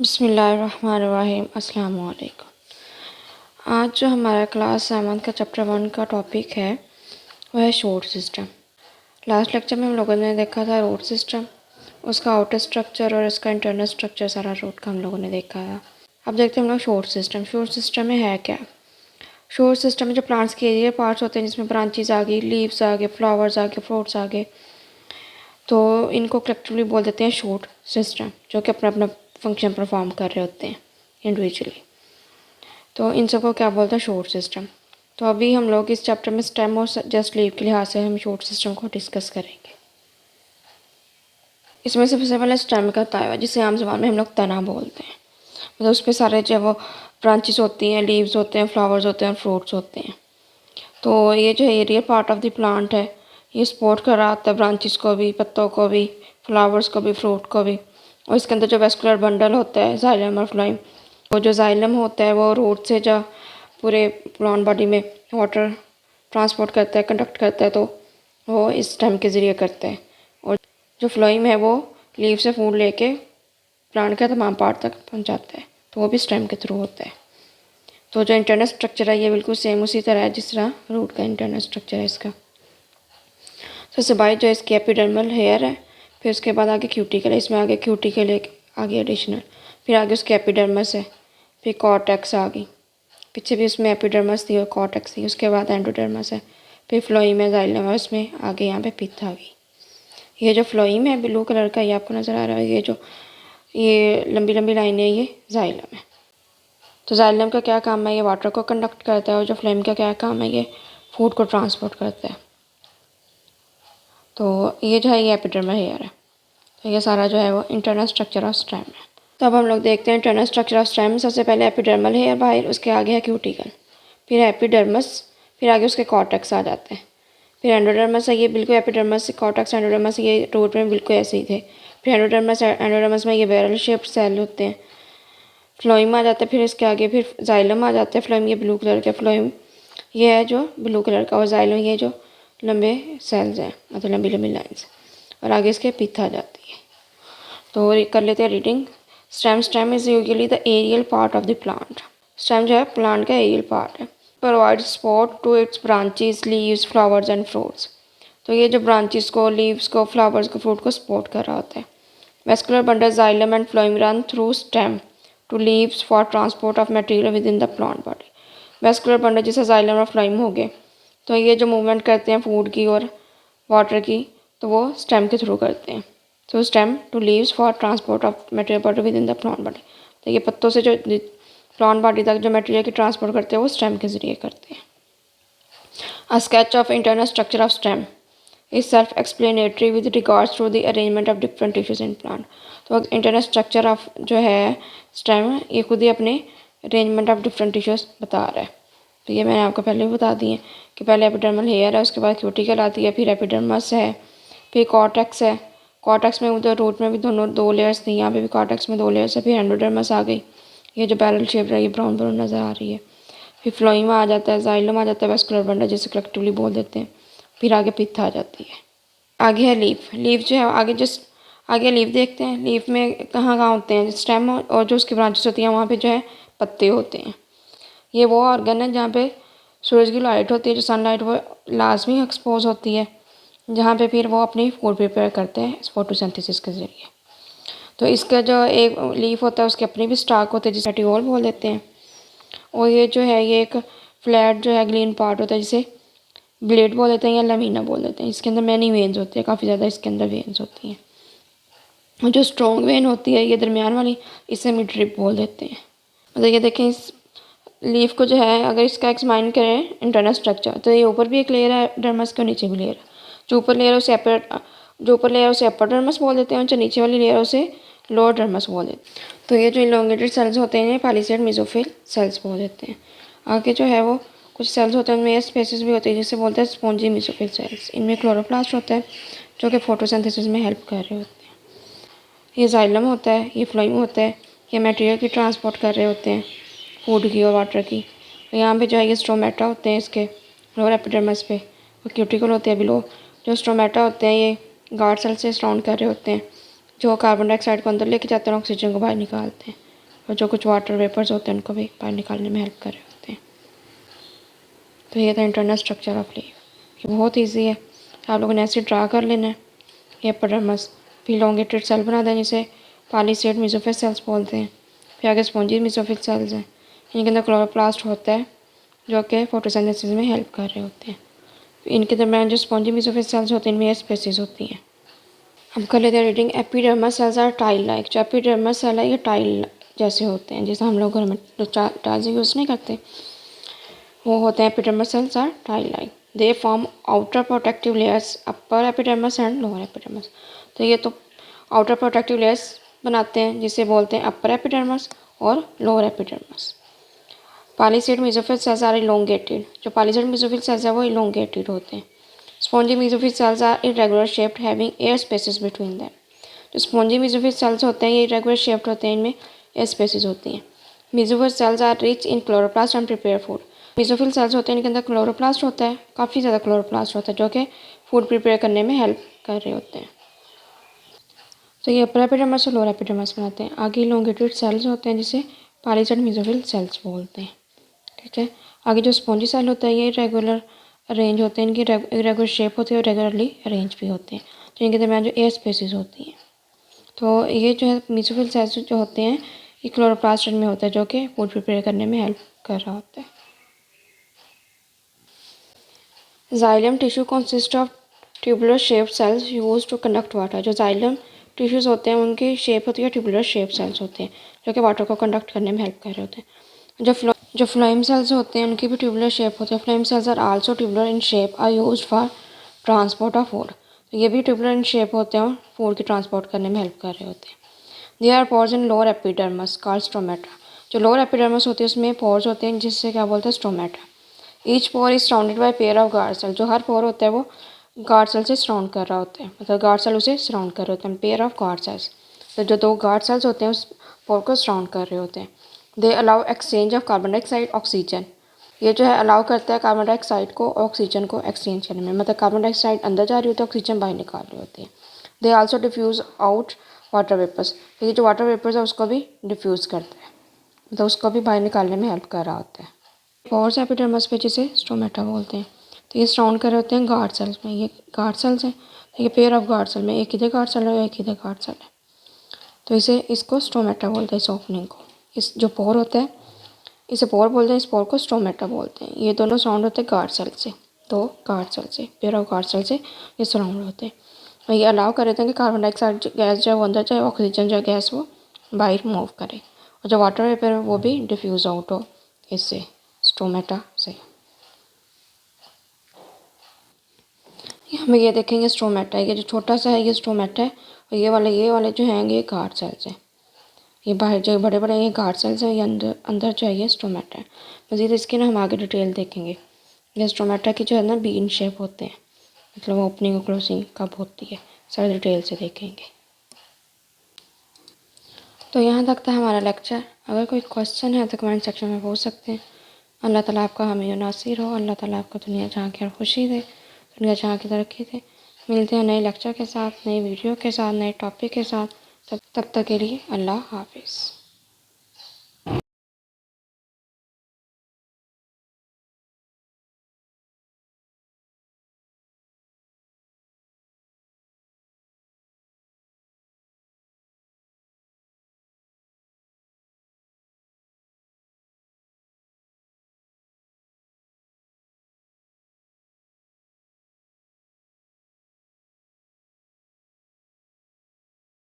बिस्मिल्लाहिर्रहमानिर्रहीम अस्सलाम वालेकुम। आज जो हमारा क्लास 7 का चैप्टर 1 का टॉपिक है वह है शूट सिस्टम। लास्ट लेक्चर में हम लोगों ने देखा था रूट सिस्टम, उसका आउटर स्ट्रक्चर और इसका इंटरनल स्ट्रक्चर, सारा रूट का हम लोगों ने देखा था। अब देखते हैं हम लोग शूट सिस्टम। शूट सिस्टम में है क्या? शूट सिस्टम में जो प्लांट्स के एरिया पार्ट्स होते हैं जिसमें ब्रांचेस आ गई, लीव्स आ गए, फ्लावर्स आ गए, फ्रूट्स आ गए, तो इनको कलेक्टिवली बोल देते हैं शूट सिस्टम, जो कि अपना अपना फंक्शन परफॉर्म कर रहे होते हैं इंडिविजुअली। तो इन सबको क्या बोलते हैं? Shoot system. तो अभी हम लोग इस चैप्टर में स्टेम और जस्ट लीव के लिहाज से हम शूट सिस्टम को डिस्कस करेंगे। इसमें सबसे पहले स्टेम का होता है जिसे आम ज़बान में हम लोग तना बोलते हैं। मतलब उस पर सारे जो वो ब्रांचेस होती हैं, लीव्स होते हैं, फ्लावर्स होते हैं और फ्रूट्स होते हैं। तो ये जो aerial part of the plant है, ये सपोर्ट कर रहा होता है ब्रांचेस को भी, पत्तों को भी, फ्लावर्स को भी, फ्रूट को भी। और इसके अंदर जो वेस्कुलर बंडल होता है जाइलम और फ्लोएम, वो जो जाइलम होता है वो रूट से जो पूरे प्लांट बॉडी में वाटर ट्रांसपोर्ट करता है, कंडक्ट करता है, तो वो इस स्टेम के ज़रिए करता है। और जो फ्लोएम है वो लीव से फूड लेके प्लांट के तमाम पार्ट तक पहुंचाता है, तो वो भी स्टेम के थ्रू होता है। तो जो इंटरनल स्ट्रक्चर है ये बिल्कुल सेम उसी तरह है जिस तरह रूट का इंटरनल स्ट्रक्चर है इसका। सबसे बाई जो इसकी एपिडर्मल हेयर है, फिर उसके बाद आगे क्यूटिकल है, इसमें आगे क्यूटिकल है, आगे एडिशनल, फिर आगे उसकी एपिडर्मस है, फिर कॉर्टेक्स आ गई, पीछे भी उसमें एपिडर्मस थी और कॉर्टेक्स थी, उसके बाद एंडोडर्मस है, फिर फ्लोइम है, जाइलम है, उसमें आगे यहाँ पे पिथ आ गई। ये जो फ्लोइम है ब्लू कलर का, ये आपको नज़र आ रहा है, ये लंबी लंबी लाइनें, ये जाइलम है। तो जाइलम का क्या काम है? ये वाटर को कंडक्ट करता है। और जो फ्लेम का क्या काम है? ये फूड को ट्रांसपोर्ट करता है। तो ये जो है ये एपिडर्मल हेयर है। तो ये सारा जो है वो इंटरनल स्ट्रक्चर ऑफ स्टेम है। तो अब हम लोग देखते हैं इंटरनल स्ट्रक्चर ऑफ स्टेम। सबसे पहले एपिडर्मल हेयर बाहर, उसके आगे है क्यूटिकल, फिर एपिडर्मस, फिर आगे उसके कॉर्टेक्स आ जाते हैं, फिर एंडोडर्मस है। ये बिल्कुल एपिडर्मस, कॉर्टेक्स, एंडोडर्मस ये रूट में बिल्कुल ऐसे ही थे। फिर एंडोडर्मस में ये बैरल शेप्ड सेल होते हैं। फ्लोइम आ जाता है, फिर इसके आगे फिर जाइलम आ जाता है। फ्लोइम ये ब्लू कलर का, फ्लोइम ये है जो ब्लू कलर का, और जाइलम ये जो लंबे सेल्स हैं, मतलब लंबी लंबी लाइन्स, और आगे इसके पिथ आ जाती है। तो कर लेते हैं reading. Stem is usually the aerial part of the plant. Stem जो है प्लांट का एरियल पार्ट है। Provide support to its branches, leaves, flowers and fruits. तो ये जो ब्रांचेस को, लीव्स को, फ्लावर्स को, फ्रूट को सपोर्ट कर रहा होता है। Vascular bundle xylem and phloem run through stem to leaves for transport of material within the plant body. Vascular bundle जैसे जाइलम और फ्लोइम हो गए, तो ये जो मूवमेंट करते हैं फूड की और वाटर की, तो वो स्टेम के थ्रू करते हैं। तो stem to leaves for transport of material body within the plant body. तो ये पत्तों से जो प्लांट बॉडी तक जो मटेरियल की ट्रांसपोर्ट करते हैं वो स्टेम के ज़रिए करते हैं। A sketch of internal structure of stem is self explanatory with regards to the arrangement of different tissues in plant. तो इंटरनल स्ट्रक्चर ऑफ जो है स्टेम, ये खुद ही अपने अरेंजमेंट ऑफ डिफरेंट टिश्यूज बता रहा है। तो ये मैंने आपको पहले भी बता दिए कि पहले एपिडर्मल हेयर है, उसके बाद क्यूटिकल आती है, फिर एपिडर्मस है, फिर कॉर्टेक्स है। कॉर्टेक्स में उधर रूट में भी दोनों दो लेयर्स थी, यहाँ पे भी कॉर्टेक्स में दो लेयर्स है। फिर एंडोडर्मस आ गई, ये जो बैरल शेप है, ये ब्राउन ब्राउन नज़र आ रही है। फिर फ्लोइम आ जाता है, जाइलम आ जाता है, वेस्कुलर बंडल जिसे कलेक्टिवली बोल देते हैं। फिर आगे पिथ आ जाती है। आगे है लीफ। लीफ जो है आगे, जस्ट आगे लीफ देखते हैं। लीफ में कहाँ कहाँ होते हैं? स्टेम और जो उसकी ब्रांचेस होती हैं वहाँ पे जो है पत्ते होते हैं। ये वो ऑर्गन है जहाँ पे सूरज की लाइट होती है, जो सनलाइट वो लाजमी एक्सपोज होती है, जहाँ पे फिर वो अपनी फूड प्रिपेयर करते हैं फोटोसिंथेसिस के ज़रिए। तो इसका जो एक लीफ होता है उसके अपनी भी स्टाक होते हैं जिसे पेटियोल बोल देते हैं। और ये जो है ये एक फ्लैट जो है ग्रीन पार्ट होता है जिसे ब्लेड बोल देते हैं या लमीना बोल देते हैं। इसके अंदर मैनी वेन्स होती है, काफ़ी ज़्यादा इसके अंदर वेन्स होती हैं। और जो स्ट्रॉन्ग वेन होती है ये दरमियान वाली, इसे मिड ड्रिप बोल देते हैं। मतलब ये देखें, इस लीफ को जो है अगर इसका एक्समाइन करें इंटरनल स्ट्रक्चर, तो ये ऊपर भी एक लेयर है डर्मस के, नीचे भी लेयर है। जो ऊपर लेयर है उसे अपर डर्मस बोल देते हैं, और जो नीचे वाली लेयर है उसे लोअर डर्मस बोल देते हैं। तो ये जो इलोंगेटेड सेल्स होते हैं पॉलीसेड मेसोफिल सेल्स बोल देते हैं। आगे जो है वो कुछ सेल्स होते हैं, उनमें स्पेसिस भी होती है जिसे बोलते हैं स्पॉन्जी मेसोफिल सेल्स। इनमें क्लोरोप्लास्ट होता है जो कि फोटोसिंथेसिस में हेल्प कर रहे होते हैं। ये जाइलम होता है, ये फ्लोइम होता है, ये मटेरियल की ट्रांसपोर्ट कर रहे होते हैं, फूड की और वाटर की। यहाँ पे जो है ये स्ट्रोमेटा होते हैं इसके लोअर एपिडर्मिस पे, और क्यूटिकल होते हैं बिलो। जो स्ट्रोमेटा होते हैं ये गार्ड सेल से सराउंड कर रहे होते हैं, जो कार्बन डाइऑक्साइड को अंदर लेके जाते हैं और ऑक्सीजन को बाहर निकालते हैं। और जो कुछ वाटर वेपर्स होते हैं उनको भी बाहर निकालने में हेल्प कर रहे होते हैं। तो ये था इंटरनल स्ट्रक्चर ऑफ लीफ। ये बहुत ईजी है, आप लोगों ने ऐसे ड्रा कर लेना है। ये एपिडर्मिस, फिर इलोंगेटेड सेल बना दें जिसे पॉलीसेड मेसोफिल सेल्स बोलते हैं। फिर आगे स्पॉन्जी मेसोफिल सेल्स हैं, इनके अंदर क्लोरोप्लास्ट होता है जो कि फोटोसिंथेसिस में हेल्प कर रहे होते हैं। इनके दरमियान जो स्पॉन्जी मेसोफिल सेल्स होते हैं इनमें स्पेसिस होती हैं। हम कर लेते हैं reading. Epidermis cells are tile like. जो एपिडर्मस सेल है ये टाइल जैसे होते हैं, जैसे हम लोग घर में जो टाइल्स यूज़ नहीं करते वो होते हैं। Epidermis cells are tile like, they form outer protective layers upper epidermis and lower epidermis. तो ये तो आउटर प्रोटेक्टिव लेयर्स बनाते हैं जिसे बोलते हैं अपर एपिडर्मस और lower epidermis. Palisade mesophyll cells are elongated. जो पॉलीसेड मेसोफिल सेल्स है वो इलोंगेटेड होते हैं। Spongy mesophyll cells are irregular shaped having air spaces between them. जो स्पॉन्जी मेसोफिल सेल्स होते हैं ये इरेगुलर शेप्ड होते हैं, इनमें एयर स्पेसेस होती हैं। Mesophyll cells are rich in chloroplast and prepare food. Mesophyll cells होते हैं इनके अंदर क्लोरोप्लास्ट होता है, काफ़ी ज़्यादा क्लोरोप्लास्ट होता है जो कि फूड प्रिपेयर करने में हेल्प कर रहे होते हैं। तो ये अपर एपिडर्मस और लोअर एपिडर्मस बनाते हैं। आगे इलोंगेटेड सेल्स होते हैं जिसे पॉलीसेड मेसोफिल सेल्स बोलते हैं। ठीक है, आगे जो स्पॉन्जी सेल होता है ये रेगुलर अरेंज होते हैं, इनकी रेगुलर शेप होती है और रेगुलरली अरेंज भी होते हैं। तो इनके दरमियान जो एयर स्पेसिस होती हैं। तो ये जो है मेसोफिल सेल्स जो होते हैं ये क्लोरोप्लास्ट में होता है जो कि फूड प्रिपेयर करने में हेल्प कर रहा होता है। Xylem tissue consist of tubular shape cells use to conduct water. जो जाइलम टिश्यूज़ होते हैं उनकी शेप होती है ट्यूबुलर शेप सेल्स होते हैं जो कि वाटर को कंडक्ट करने में हेल्प कर रहे होते हैं। जो फ्लोएम सेल्स होते हैं उनकी भी ट्यूबुलर शेप होती है। Phloem cells are also tubular in shape, are used for transport of food. तो ये भी ट्यूबुलर इन शेप होते हैं और फूड की ट्रांसपोर्ट करने में हेल्प कर रहे होते हैं। They are pores in lower epidermis called stomata. जो लोअर एपिडर्मस होती है उसमें पोर्स होते हैं जिससे क्या बोलते हैं stomata. Each pore is surrounded by pair of guard cell. जो हर पोर होता है वो गार्ड सेल से सराउंड कर रहा होता है, मतलब गार्ड सेल उसे सराउंड कर रहे होते हैं। पेयर ऑफ गार्ड सेल्स, तो जो दो गार्ड सेल्स होते हैं उस पोर को सराउंड कर रहे होते हैं। They allow exchange of carbon dioxide oxygen. ये जो है अलाउ करता है कार्बन डाइऑक्साइड को ऑक्सीजन को एक्सचेंज करने में, मतलब कार्बन डाइऑक्साइड अंदर जा रही होती है, ऑक्सीजन बाहर निकाल रही होती है। They also diffuse out water vapours. तो ये जो वाटर वेपर्स है उसको भी डिफ्यूज़ करता है, मतलब उसको भी बाहर निकालने में हेल्प कर रहा होता है। पोर्स एपिडर्मस पे जिसे स्टोमेटा बोलते हैं। तो ये सराउंड कर रहे होते हैं गार्ड सेल्स में। ये गार्ड सेल्स हैं, तो ये पेयर ऑफ गार्ड सेल में एक इधर गार्ड सेल है और एक इधर गार्ड सेल है, तो इसको स्टोमेटा बोलते हैं। इस ओपनिंग को, इस जो पोर होता है इसे पोर बोलते हैं, इस पोर को स्टोमेटा बोलते हैं। ये दोनों सराउंड होते हैं गार्ड सेल से, दो गार्ड सेल से, पेयर ऑफ गार्ड सेल से ये सराउंड होते हैं। और ये अलाउ कर देते हैं कि कार्बन डाइऑक्साइड गैस जो है वो अंदर जाए, ऑक्सीजन जो गैस वो बाहर मूव करे, और जो वाटर वेपर है वो भी डिफ्यूज़ आउट हो इससे, स्टोमेटा से। हमें ये देखेंगे स्टोमेटा, ये जो छोटा सा है ये स्टोमेटा है, और ये वाले जो हैं ये गार्ड सेल्स हैं। ये बाहर जो बड़े बड़े ये गार्ड सेल्स हैं, ये अंदर अंदर जो है ये स्टोमेटा है। मज़ीद इसकी ना हम आगे डिटेल देखेंगे। ये स्टोमेटा की जो है ना बीन शेप होते हैं, मतलब ओपनिंग और क्लोजिंग कब होती है, सारी डिटेल से देखेंगे। तो यहाँ तक था हमारा लेक्चर। अगर कोई क्वेश्चन है तो कमेंट सेक्शन में पूछ सकते हैं। अल्लाह ताला आपका हामी और नासिर हो। अल्लाह ताला आपको दुनिया जहाँ की खुशी दे, दुनिया जहाँ की तरक्की दे। मिलते हैं नए लेक्चर के साथ, नई वीडियो के साथ, नए टॉपिक के साथ। तब तक के लिए अल्लाह हाफिज़।